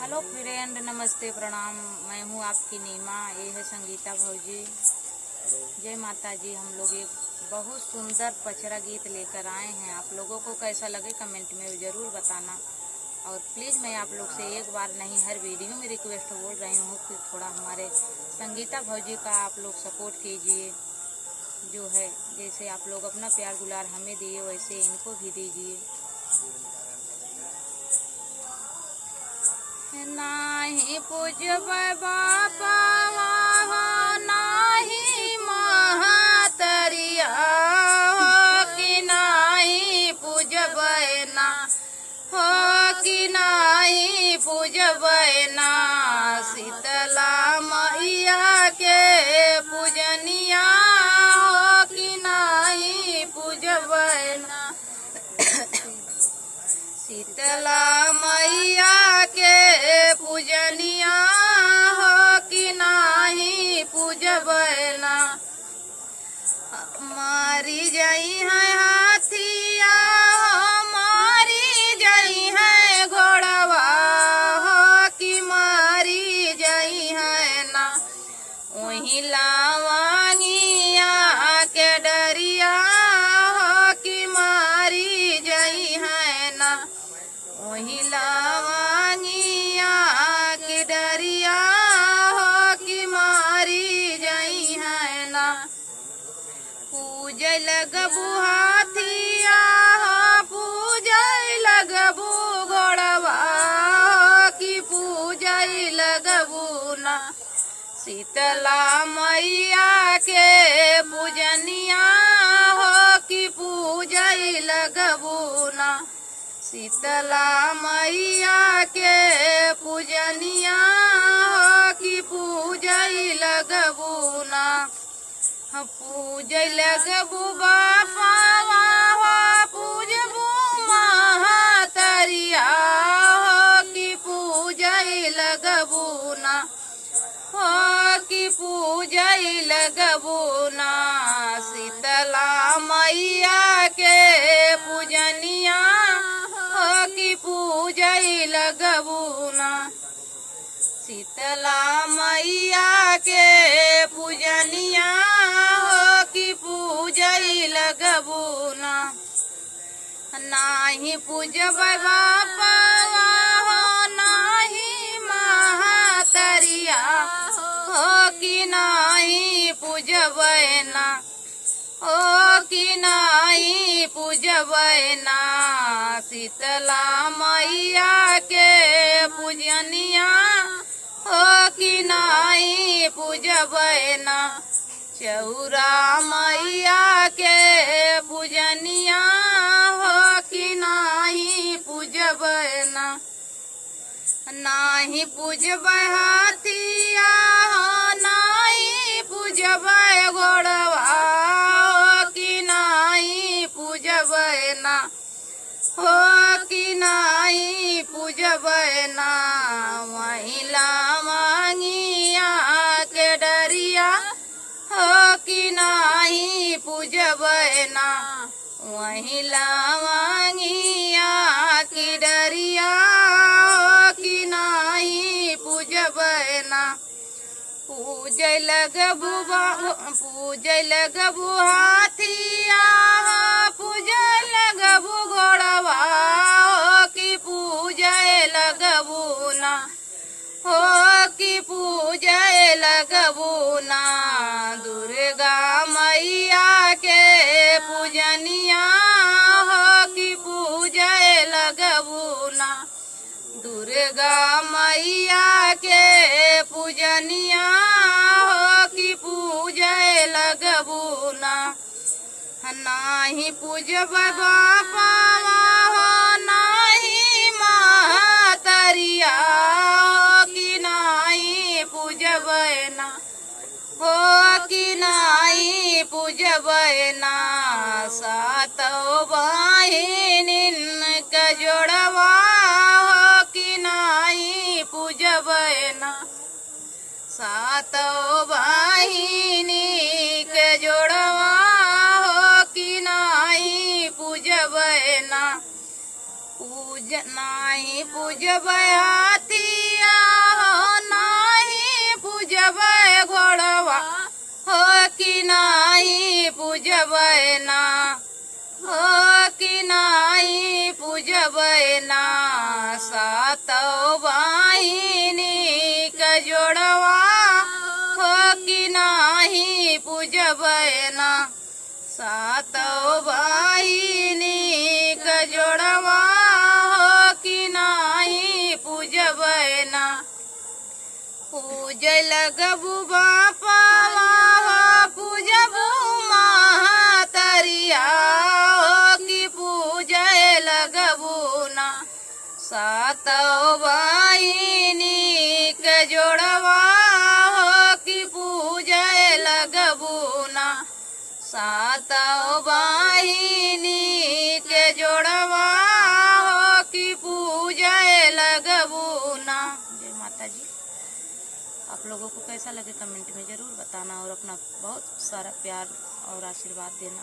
Hello friend, नमस्ते, प्रणाम। मैं हूँ आपकी नीमा, ये है संगीता भौजी। जय माता जी। हम लोग एक बहुत सुंदर पचरा गीत लेकर आए हैं। आप लोगों को कैसा लगे कमेंट में ज़रूर बताना। और प्लीज़ मैं आप लोग से एक बार नहीं, हर वीडियो में रिक्वेस्ट बोल रही हूँ कि थोड़ा हमारे संगीता भौजी का आप लोग सपोर्ट कीजिए। जो है जैसे आप लोग अपना प्यार दुलार हमें दिए, वैसे इनको भी दीजिए। नाही पूजबै बापा नाही महातरिया हो कि नाही पूजबै ना, हो कि नाही पूजबै ना। शीतला मैया के पूजनिया हो कि नाही पूजबै ना। शीतला मैया के पूजनिया हो कि नाही पूजबै ना। मारी जाई है हाथिया, मारी जाई है घोड़वा हो कि मारी जाई है ना। वही लावांगिया के डरिया हो कि मारी जाई है ना। वही लावांगिया के डरिया हो कि मारी जाई है ना। पूजै लगबू हाथिया हो, पूजै लगबू घोड़वा हो कि पूजै लगबू ना। शीतला मैया के पूजनिया हो कि पूजै लगबू ना। शीतला मैया के पूजनिया हो कि पूजै लगबू ना। पूजै लगबू बापा हो, पूजबू महातरिया हो कि पूजै लगबू ना, हो कि पूजै लगबू ना। शीतला मैया के पूजनिया हो कि पूजै लगबू ना। शीतला मैया के पूजनिया हो कि पूजै लगबू ना। नाही पूजबै बापा हो, नाही महातरिया हो कि नाही पूजबै ना, हो कि नाही पूजबै ना। शीतला मैया के पूजनिया हो कि नाही पूजबै ना। चौरा मैया के पूजनिया हो कि नाही पूजबै ना। नाही पूजबै हाथिया हो, नाही पूजबै घोड़वा हो कि नाही पूजबै ना, हो कि नाही पूजबै ना। वही लावांगिया के डरिया हो कि नाही पूजबै ना। वही लावांगिया की डरिया हो कि नाही पूजबै ना। पूजै लगबू हाथिया हो, पूजै लगबू घोड़वा हो कि पूजै लगबू ना, हो कि पूजै लगबू ना। दुर्गा मैया के पूजनिया हो कि पूजै लगबू ना। दुर्गा मैया के पूजनिया हो कि पूजै लगबू ना। नाही पूजबै बापा हो, नाही महातरिया हो कि नाही पूजबै ना, हो कि नाही पूजबै ना। सातों बहिनीन के जोड़वा हो कि नाही पूजबै ना। सातों बहिनी के जोड़वा हो कि नाही पूजबै ना। नाही पूजबै हाथिया पूजबै ना, हो कि नाही पूजबै ना, सातो बहिनी का जोड़वा हो कि नाही पूजबै ना, सातो बहिनी का जोड़वा हो कि नाही पूजबै ना। पूजै लगबू बापावा हो पूजबू महतरिया हो कि पूजै लगबू ना, सातो बहिनी के जोड़वा हो कि पूजै लगबू ना, सातो बहिनी के जोड़वा हो कि पूजै लगबू ना। जय माता जी। आप लोगों को कैसा लगे कमेंट में ज़रूर बताना और अपना बहुत सारा प्यार और आशीर्वाद देना।